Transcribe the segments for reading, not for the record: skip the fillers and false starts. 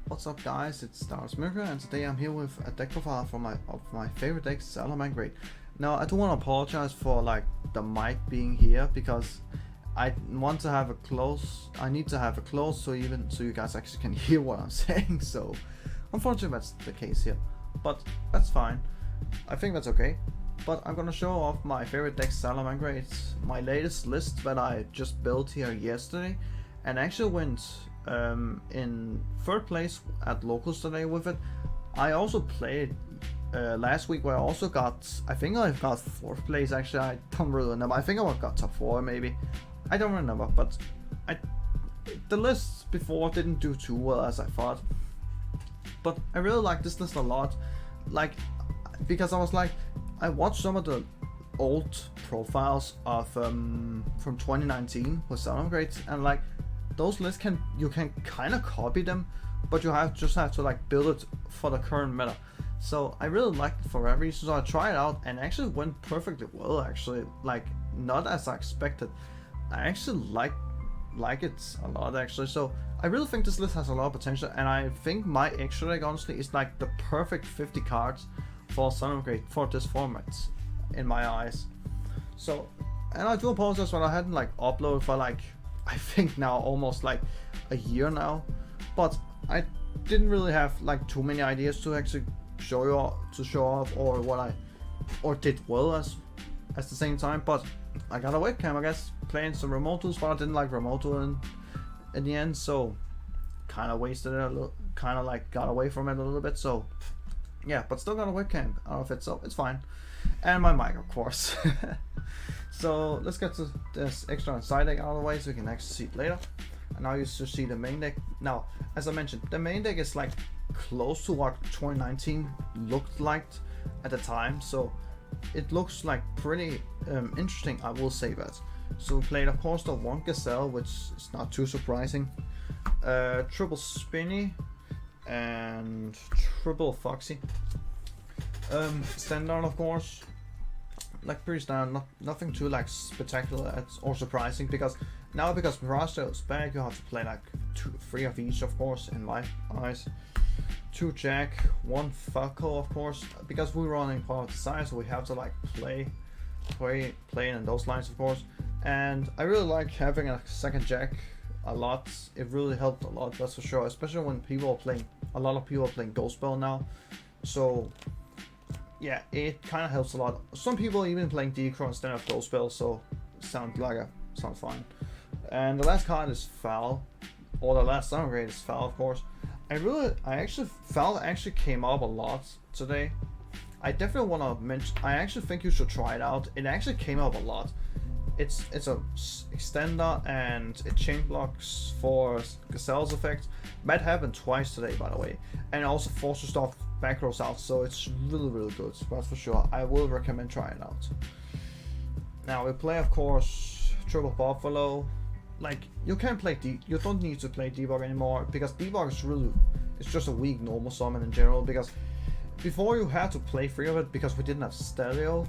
What's up guys, it's SALAMANGREAT and today I'm here with a deck profile from my favorite deck, SALAMANGREAT. Now I do want to apologize for like the mic being here because I need to have it close so you guys actually can hear what I'm saying. So unfortunately that's the case here, but that's fine. I think that's okay. But I'm gonna show off my favorite deck, SALAMANGREAT, my latest list that I just built here yesterday, and actually went in third place at locals today with it. I also played last week where I also got, I think I got fourth place. Actually, I don't really remember. I think I got top 4 maybe. I don't remember, but the list before didn't do too well as I thought. But I really like this list a lot, like because I watched some of the old profiles of from 2019 with SALAMANGREAT, and like those lists you can kind of copy them, but you just have to like build it for the current meta. So I really liked it for that reason. So I tried it out and actually went perfectly well. Actually, like not as I expected. I actually like it a lot actually. So I really think this list has a lot of potential, and I think my extra deck honestly is like the perfect 50 cards for SALAMANGREAT for this format in my eyes. So, and I do apologize when I hadn't like uploaded for like I think now almost like a year now, but I didn't really have like too many ideas to actually show off or what I did well as the same time. But I got a webcam, I guess, playing some remote tools, but I didn't like remote tool in the end, so kind of wasted it a little, kind of like got away from it a little bit. So yeah, but still got a webcam out of it, so it's fine, and my mic of course. So let's get to this extra side deck out of the way so we can actually see it later. And now you should see the main deck. Now, as I mentioned, the main deck is like close to what 2019 looked like at the time, so it looks like pretty interesting, I will say that. So we played of course the one Gazelle, which is not too surprising, triple Spinny and triple Foxy, standard of course, like pretty standard, nothing too like spectacular or surprising, because Mirage is back, you have to play like 3 of each of course in my eyes. 2 Jack, 1 Falco of course, because we're running power of desire, so we have to like play in those lines of course. And I really like having a second Jack a lot. It really helped a lot, that's for sure, especially when a lot of people are playing Ghost Spell now. So yeah, it kind of helps a lot. Some people even playing Decro instead of Ghost Spell, so sounds fine. And the last card is Foul, or the last SALAMANGREAT is Foul of course. Foul actually came up a lot today. I definitely want to mention, I actually think you should try it out. It actually came up a lot. It's a extender and it chain blocks for Gazelle's effect. Might happen twice today by the way, and also forces stuff back rows out, so it's really good, that's for sure. I will recommend trying it out. Now we play of course triple Buffalo. Like you don't need to play debug anymore, because debug it's just a weak normal summon in general, because before you had to play 3 of it because we didn't have stereo,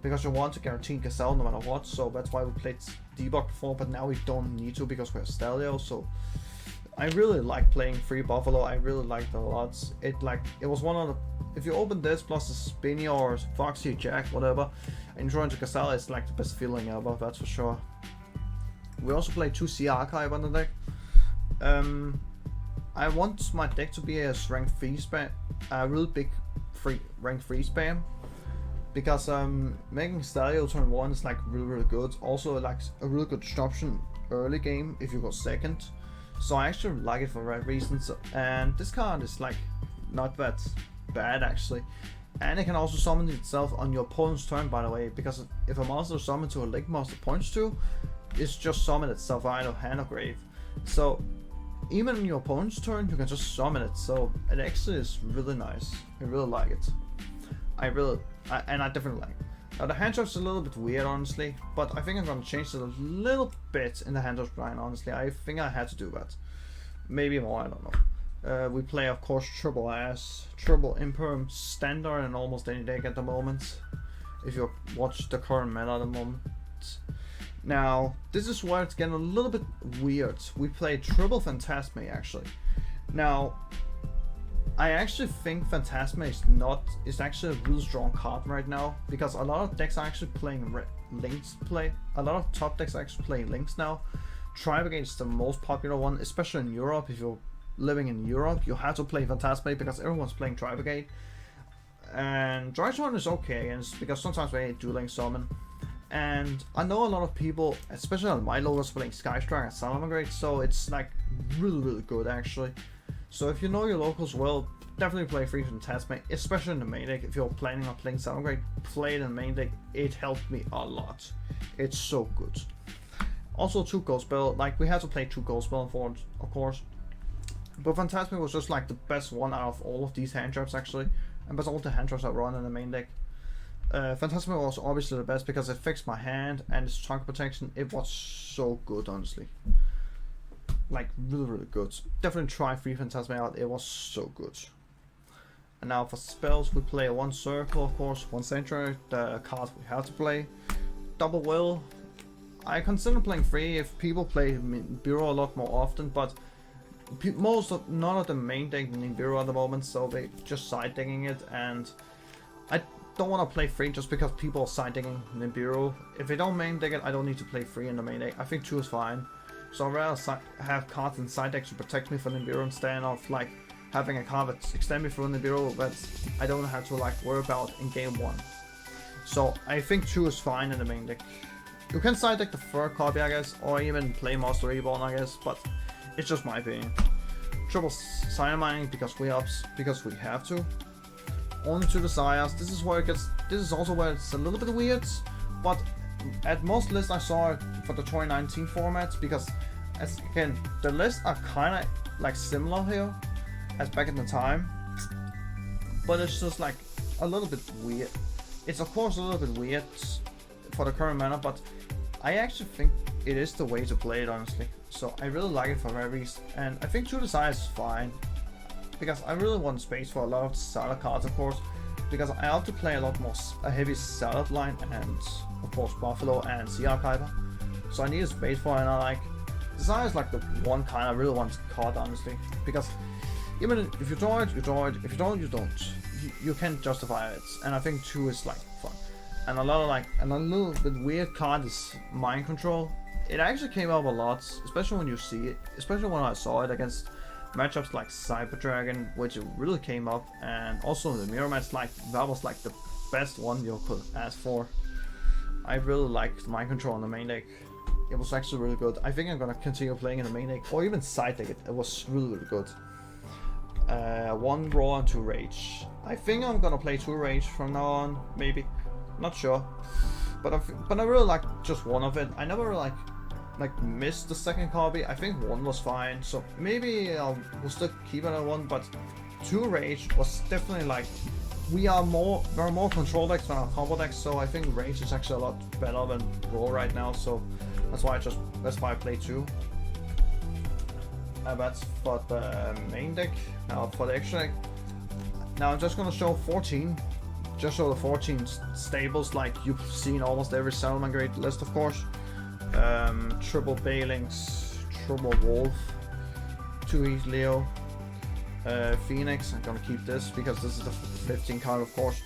because you want to guarantee Gazelle no matter what, so that's why we played debug before, but now we don't need to because we have stereo. So I really like playing 3 Buffalo, I really liked it a lot. It was one of the, if you open this plus a Spinny or Foxy Jack whatever and draw into Gazelle, it's like the best feeling ever, that's for sure. We also play 2 Sea Archive on the deck. I want my deck to be a rank 3 spam, a really big rank 3 spam, because making stereo turn 1 is like really good. Also like a really good disruption early game if you go second. So I actually like it for that reason. And this card is like not that bad actually. And it can also summon itself on your opponent's turn, by the way, because if a monster is summoned to a link monster points to, it's just summon itself out of hand or grave. So even on your opponent's turn you can just summon it, so it actually is really nice. I really like it. I definitely like it. Now the hand is a little bit weird honestly, but I think I'm gonna change it a little bit in the hand grind honestly. I think I had to do that. Maybe more, I don't know. We play of course triple Ass, triple Imperm, standard in almost any deck at the moment, if you watch the current meta at the moment. Now this is where it's getting a little bit weird. We play triple Phantasme actually. Now I actually think Phantasma is actually a really strong card right now, because a lot of decks are actually playing Links play. A lot of top decks are actually playing Links now. Tri-Brigade is the most popular one, especially in Europe. If you're living in Europe, you have to play Phantasma because everyone's playing Tri-Brigade. And Drytron is okay, and it's because sometimes we do Link Summon. And I know a lot of people, especially on my logos, playing Skystrike and Salamangreat, so it's like really good actually. So if you know your locals well, definitely play free Phantasma, especially in the main deck. If you're planning on playing Salamangreat, play it in the main deck. It helped me a lot. It's so good. Also 2 gold spell, like we had to play 2 gold spell for it, of course. But Phantasma was just like the best one out of all of these hand traps actually. And that's all the hand traps I run in the main deck. Phantasma was obviously the best because it fixed my hand and its chunk protection. It was so good, honestly. Like really good. Definitely try free Phantasma out. It was so good. And now for spells, we play 1 circle, of course, 1 sanctuary, the cards we have to play. Double will. I consider playing free if people play Nibiru a lot more often, but none of the main deck Nibiru at the moment, so they just side decking it, and I don't want to play free just because people are side decking Nibiru. If they don't main deck it, I don't need to play free in the main deck. I think 2 is fine. So I'd rather have cards in side decks to protect me from Nibiru instead of like having a card that extends me through Nibiru that I don't have to like worry about in game 1. So I think 2 is fine in the main deck. You can side deck the 3rd copy, I guess, or even play Master Reborn, I guess, but it's just my opinion. Triple Salamanger because we have to. Only 2 desires. This is where it gets. This is also where it's a little bit weird, but at most lists I saw it for the 2019 formats, because as again the lists are kind of like similar here as back in the time, but it's just like a little bit weird. It's of course a little bit weird for the current meta, but I actually think it is the way to play it, honestly. So I really like it for that reason, and I think 2 desires is fine because I really want space for a lot of salad cards, of course, because I have to play a lot more a heavy salad line and of course Buffalo and Sea Archiver. So I need a space for it, and I like desire is like the one kind I really want to card, honestly, because even if you draw it, you draw it. If you don't, you don't. You can justify it, and I think 2 is like fun. And a little bit weird card is Mind Control. It actually came up a lot, especially when you see it, especially when I saw it against matchups like Cyber Dragon, which it really came up, and also the mirror match, like that was like the best one you could ask for. I really liked Mind Control in the main deck. It was actually really good. I think I'm gonna continue playing in the main deck, or even side deck it. It was really good. 1 Raw and 2 Rage. I think I'm gonna play 2 Rage from now on, maybe. Not sure. But I really like just one of it. I never really like missed the 2nd copy. I think 1 was fine, so maybe we'll still keep it at 1. But 2 Rage was definitely like there are more control decks than our combo decks, so I think Rage is actually a lot better than Raw right now. So that's why I play 2. That's for the main deck. Now for the extra deck. Now I'm just gonna show 14. Just show the 14 stables like you've seen almost every Salamangreat list, of course. Triple Balings, Triple Wolf, 2 East Leo, Phoenix. I'm gonna keep this because this is the 15 card, of course.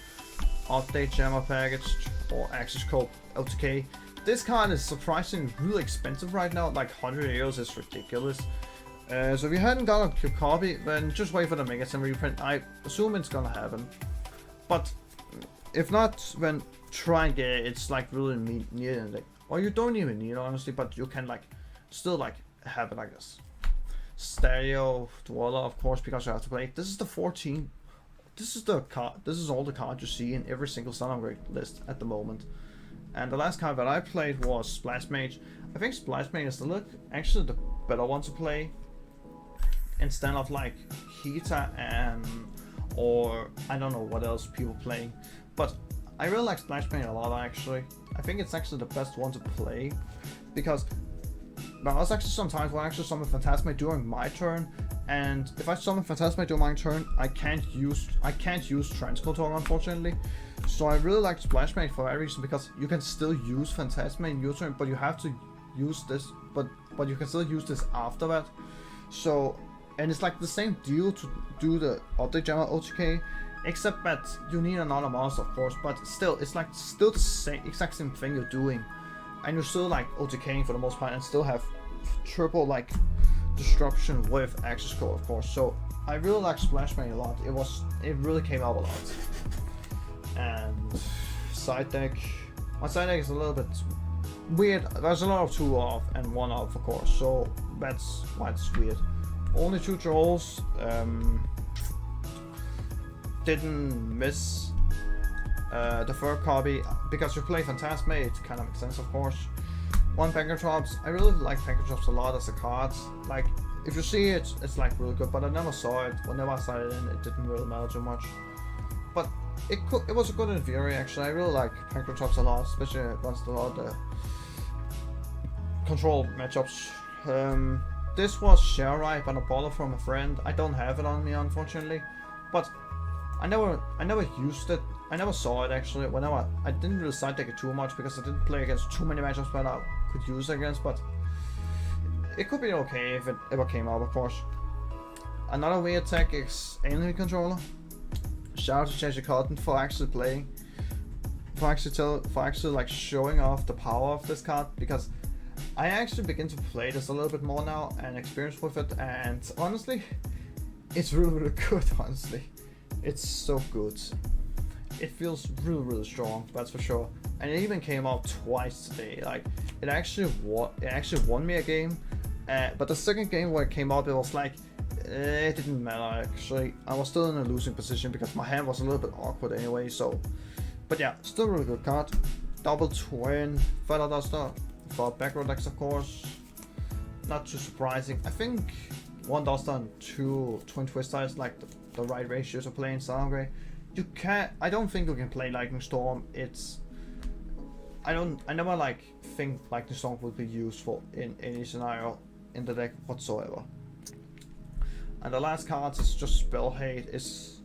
Update Jammer Package or Access Code LTK. This card is surprisingly really expensive right now. Like 100 euros is ridiculous. So if you hadn't got a copy, then just wait for the Megaton reprint. I assume it's gonna happen, but if not, then try and get it. It's like really needed, like, or you don't even need it, honestly, but you can like still like have it like this. Stereo Dweller, of course, because you have to play. This is the 14. This is the card. This is all the cards you see in every single Salamangreat list at the moment. And the last card that I played was Splash Mage. I think Splash Mage is actually the better one to play instead of like Hita and or I don't know what else people playing. But I really like Splash Mage a lot, actually. I think it's actually the best one to play because there was actually sometimes when I actually summon Phantasma during my turn, and if I summon Phantasma during my turn, I can't use Transcotor, unfortunately. So I really like Splash Mage for that reason, because you can still use Phantasma in your turn, but you have to use this, but you can still use this after that. So and it's like the same deal to do the update general OTK, except that you need another monster, of course, but still, it's like still the same exact same thing you're doing, and you're still like OTKing for the most part, and still have triple like disruption with access code, of course. So I really like Splash Bang a lot. It really came out a lot. And side deck, my side deck is a little bit weird. There's a lot of 2 off and 1 off, of course, so that's why it's weird. Only 2 trolls. Didn't miss the third copy because you play Phantasme. It kind of makes sense, of course. 1 Pankertops. I really like Pankertops a lot as a card. Like, if you see it, it's like really good, but I never saw it. Whenever I started in, it didn't really matter too much. But it was a good in theory, actually. I really like Pankertops a lot, especially against a lot of the control matchups. This was share right, but I borrowed from a friend. I don't have it on me, unfortunately, but I never used it. I never saw it, actually. Whenever I didn't really side deck it too much because I didn't play against too many matchups that I could use it against, but it could be okay if it ever came out, of course. Another weird tech is enemy controller. Shout out to Chase Cotton for actually playing, for actually like showing off the power of this card, because I actually begin to play this a little bit more now and experience with it, and honestly, it's really good. Honestly, it's so good. It feels really strong, that's for sure. And it even came out twice today. Like, it actually won me a game, but the second game where it came out, it was like it didn't matter. Actually, I was still in a losing position because my hand was a little bit awkward anyway. So, but yeah, still really good card. Double twin Feather Duster for back row decks, of course. Not too surprising. I think 1 Duster and 2 Twin Twister is like the right ratio to play in Salamangreat. You can't. I don't think you can play Lightning Storm. I never like think Lightning Storm would be useful in any scenario in the deck whatsoever. And the last card is just Spell Hate. Is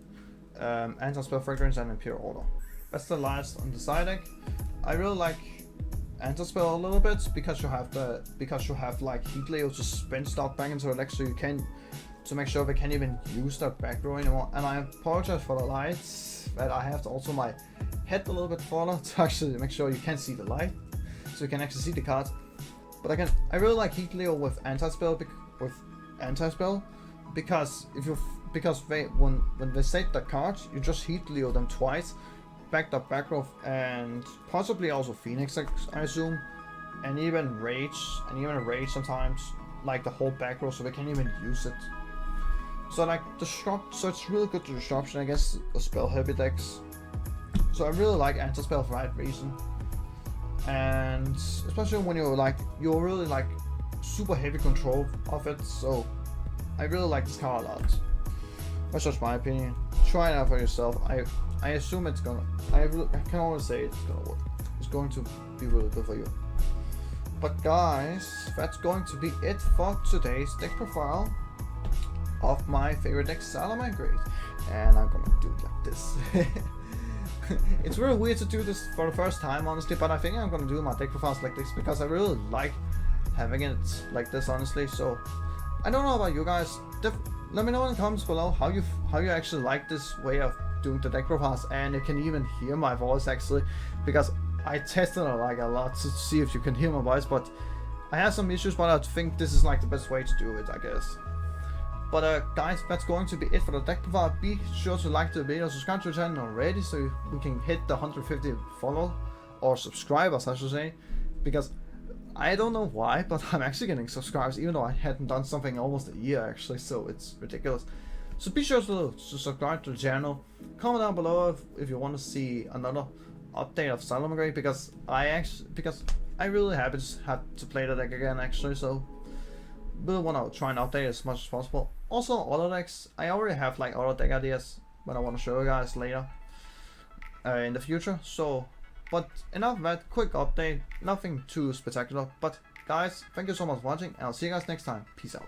Anti-Spell Fragrance and Imperial Order. That's the last on the side deck. I really like Anti-Spell a little bit because you have like Heat Leo to spin stuff back into the deck, so you can, to make sure they can't even use that back row anymore. And I apologize for the lights, but I have to also my head a little bit further to actually make sure you can see the light, so you can actually see the cards. But again, I really like Heat Leo with Anti-Spell, because when they set the cards, you just Heat Leo them twice, backed up back row, and possibly also Phoenix, I assume, and even Rage sometimes, like the whole back row, so they can't even use it. So like so it's really good to disruption against the spell heavy decks. So I really like Anti-Spell for that reason, and especially when you're really like super heavy control of it. So I really like this card a lot. That's just my opinion. Try it out for yourself. I assume it's gonna. I can always say it's gonna work. It's going to be really good for you. But guys, that's going to be it for today's deck profile of my favorite deck, Salamangreat. And I'm gonna do it like this. It's really weird to do this for the first time, honestly, but I think I'm gonna do my deck profiles like this because I really like having it like this, honestly. So I don't know about you guys. Let me know in the comments below how you actually like this way of doing the deck profiles, and you can even hear my voice actually, because I tested it like a lot to see if you can hear my voice, but I have some issues, but I think this is like the best way to do it, I guess. But guys, that's going to be it for the deck profile. Be sure to like the video, subscribe to the channel already, so we can hit the 150 follow or subscribers, I should say, because I don't know why, but I'm actually getting subscribers even though I hadn't done something in almost a year actually, so it's ridiculous. So be sure to subscribe to the channel. Comment down below if you want to see another update of Salamangreat, because I really have to play the deck again actually, so really want to try and update as much as possible. Also other decks, I already have like other deck ideas but I want to show you guys later in the future. So but enough of that quick update, nothing too spectacular. But guys, thank you so much for watching, and I'll see you guys next time. Peace out.